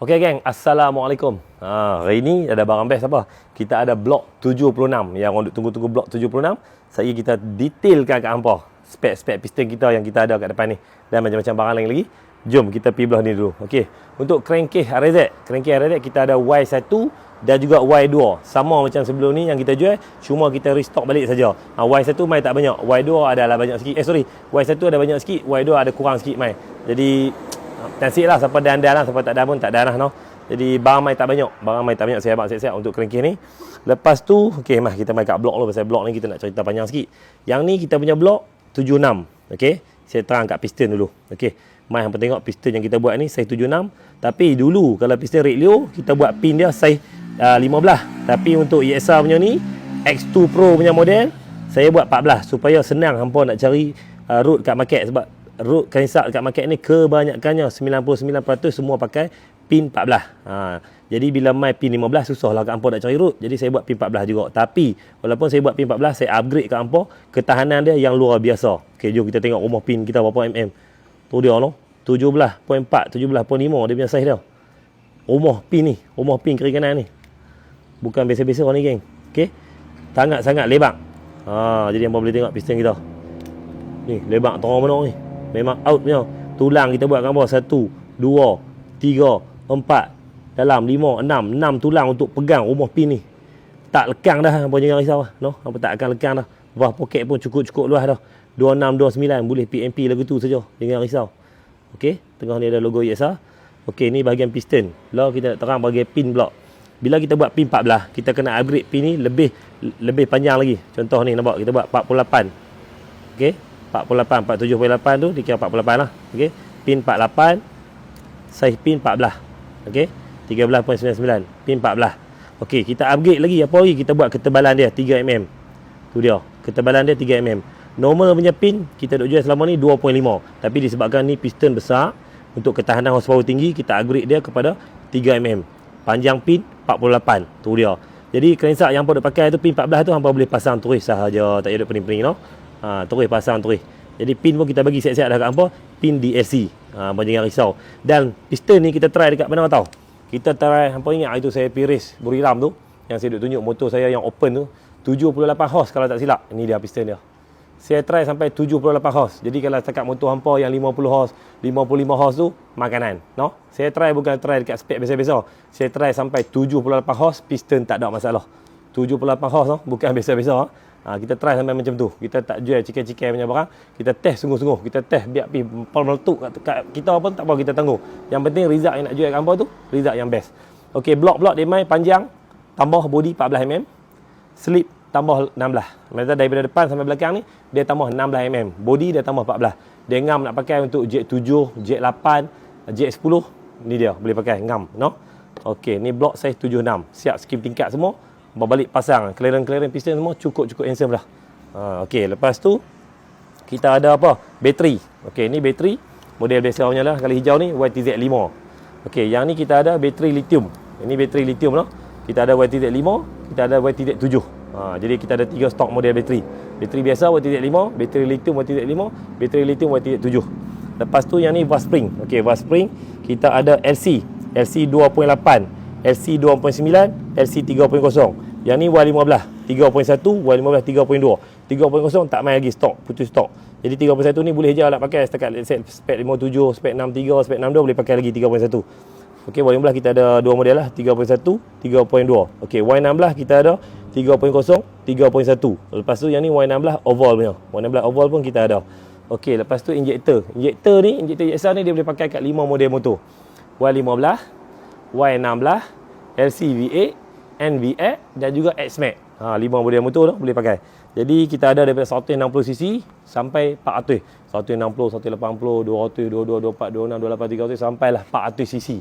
Okey geng, Assalamualaikum. Hari ni ada barang best apa? Kita ada blok 76. Yang orang tunggu-tunggu blok 76. Saya kita detailkan kat hampa spek-spek piston kita yang kita ada kat depan ni. Dan macam-macam barang lain lagi. Jom kita pergi belah ni dulu. Okey. Untuk crankcase RZ kita ada Y1 dan juga Y2. Sama macam sebelum ni yang kita jual, cuma kita restock balik saja. Y1 mai tak banyak, Y2 adalah banyak sikit. Y1 ada banyak sikit, Y2 ada kurang sikit mai. Jadi nasib lah, siapa dah lah, siapa tak ada pun tak ada lah no. Jadi barang mai tak banyak, saya abang siap-siap untuk crankcase ni. Lepas tu, okey mah kita mai kat blok dulu, pasal blok ni kita nak cerita panjang sikit. Yang ni kita punya blok 76. Okey, saya terang kat piston dulu. Okey, mai hampa tengok piston yang kita buat ni size 76. Tapi dulu kalau piston Red Leo kita buat pin dia size 15. Tapi untuk ESR punya ni X2 Pro punya model, saya buat 14 supaya senang hampa nak cari root kat market. Sebab root kainsak kat market ni kebanyakannya 99% semua pakai pin 14. Jadi bila mai pin 15 susahlah kat hampa nak cari root. Jadi saya buat pin 14 juga. Tapi walaupun saya buat pin 14, saya upgrade kat hampa ketahanan dia yang luar biasa. Okey, jom kita tengok rumah pin kita berapa mm. Tu dia noh. 17.4, 17.5 dia punya size dia. Rumah pin kiri kanan ni. Bukan biasa-biasa ni geng. Okey. Sangat-sangat lebar. Jadi hampa boleh tengok piston kita. Ni lebar terang benar ni. Memang out punya. Tulang kita buat gambar 1, 2, 3, 4, dalam 5, 6 tulang untuk pegang rumah pin ni. Tak lekang dah, hampa jangan risau lah. No, hampa tak akan lekang dah. Bawah poket pun cukup-cukup luas dah. 26, 29 boleh PMP lagu tu saja. Jangan risau. Okey, tengah ni ada logo ESR. Okey, ni bahagian piston. Lah kita nak terang bahagian pin blok. Bila kita buat pin 14, kita kena upgrade pin ni lebih panjang lagi. Contoh ni nampak kita buat 48. Okey. 48, 47.8 tu dikira 48 lah. Okey. Pin 48, size pin 14. Okey. 13.99, pin 14. Okey, kita upgrade lagi. Apa lagi? Kita buat ketebalan dia 3 mm. Tu dia. Ketebalan dia 3 mm. Normal punya pin kita duk jual selama ni 2.5. Tapi disebabkan ni piston besar, untuk ketahanan horsepower tinggi, kita upgrade dia kepada 3 mm. Panjang pin 48. Tu dia. Jadi crankshaft yang hampa duk pakai tu pin 14 tu hampa boleh pasang terus sahaja, tak payah duk pening-pening no. Terus pasang terus. Jadi pin pun kita bagi siap-siap dah kat hampa, pin DLC. Hampa jangan risau. Dan piston ni kita try dekat mana tahu? Kita try, hampa ingat hari tu saya pergi race Buriram tu, yang saya duk tunjuk motor saya yang open tu, 78 horse kalau tak silap. Ini dia piston dia. Saya try sampai 78 horse. Jadi kalau setakat motor hampa yang 50 horse, 55 horse tu makanan, no? Saya try bukan try dekat spek biasa-biasa. Saya try sampai 78 horse, piston tak ada masalah. 78 horse no? Bukan biasa-biasa. Kita try sampai macam tu. Kita tak jual cikai-cikai punya barang. Kita test sungguh-sungguh. Kita test biar pergi meletup kat kita pun tak apa kita tangguh. Yang penting result yang nak jual kat hampa tu, result yang best. Okey, blok-blok dia main panjang, tambah body 14 mm. Slip tambah 16. Maksudnya daripada depan sampai belakang ni, dia tambah 16 mm. Body dia tambah 14. Dia ngam nak pakai untuk jet 7, jet 8, jet 10. Ni dia, boleh pakai ngam, no? Okey, ni blok size 76. Siap skim tingkat semua. Balik pasang, clearance piston semua cukup handsome dah. Okey, lepas tu kita ada apa? Bateri. Okey, ni bateri. Model biasa punya lah, kali hijau ni YTZ5. Okey, yang ni kita ada bateri lithium. Ini bateri lithium lah. Kita ada YTZ5, kita ada YTZ7. Jadi kita ada 3 stok model bateri. Bateri biasa YTZ5, bateri lithium YTZ5, bateri lithium YTZ7. Lepas tu yang ni valve spring. Okey, valve spring kita ada LC 2.8, LC 2.9, LC 3.0. Yang ni Y15 3.1, Y15 3.2. 3.0 tak main lagi stok, putus stok. Jadi 3.1 ni boleh je nak pakai setakat spek 57, spek 63, spek 62 boleh pakai lagi 3.1. Okey, Y15 kita ada dua model lah, 3.1, 3.2. Okey, Y16 kita ada 3.0, 3.1. Lepas tu yang ni Y16 oval punya. Y16 oval pun kita ada. Okey, lepas tu injektor. Injektor ESR ni dia boleh pakai kat 5 model motor. Y15, Y16, LCV8, NVX dan juga X-Max. 5 model motor tu boleh pakai. Jadi kita ada daripada 160cc sampai 400. 160, 180, 200, 22, 24, 26, 28, 300 sampailah 400cc.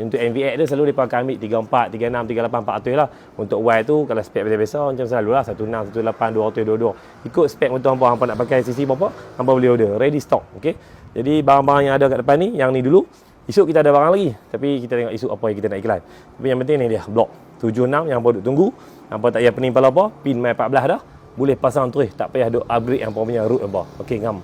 Untuk NVX dia selalu dia pakai ambil 34, 36, 38, 400 lah. Untuk Y tu kalau spek biasa-biasa macam selalulah 16, 18, 200, 22. Ikut spek motor hampa nak pakai cc berapa, hampa boleh order. Ready stock. Okey. Jadi barang-barang yang ada kat depan ni, yang ni dulu. Esok kita ada barang lagi. Tapi kita tengok esok apa yang kita nak iklan. Tapi yang penting ni dia blok 76 yang hampa duk tunggu. Hampa tak payah pening kepala apa, pin mai 14 dah. Boleh pasang terus, tak payah duk upgrade hampa punya root hampa. Okey, ngam.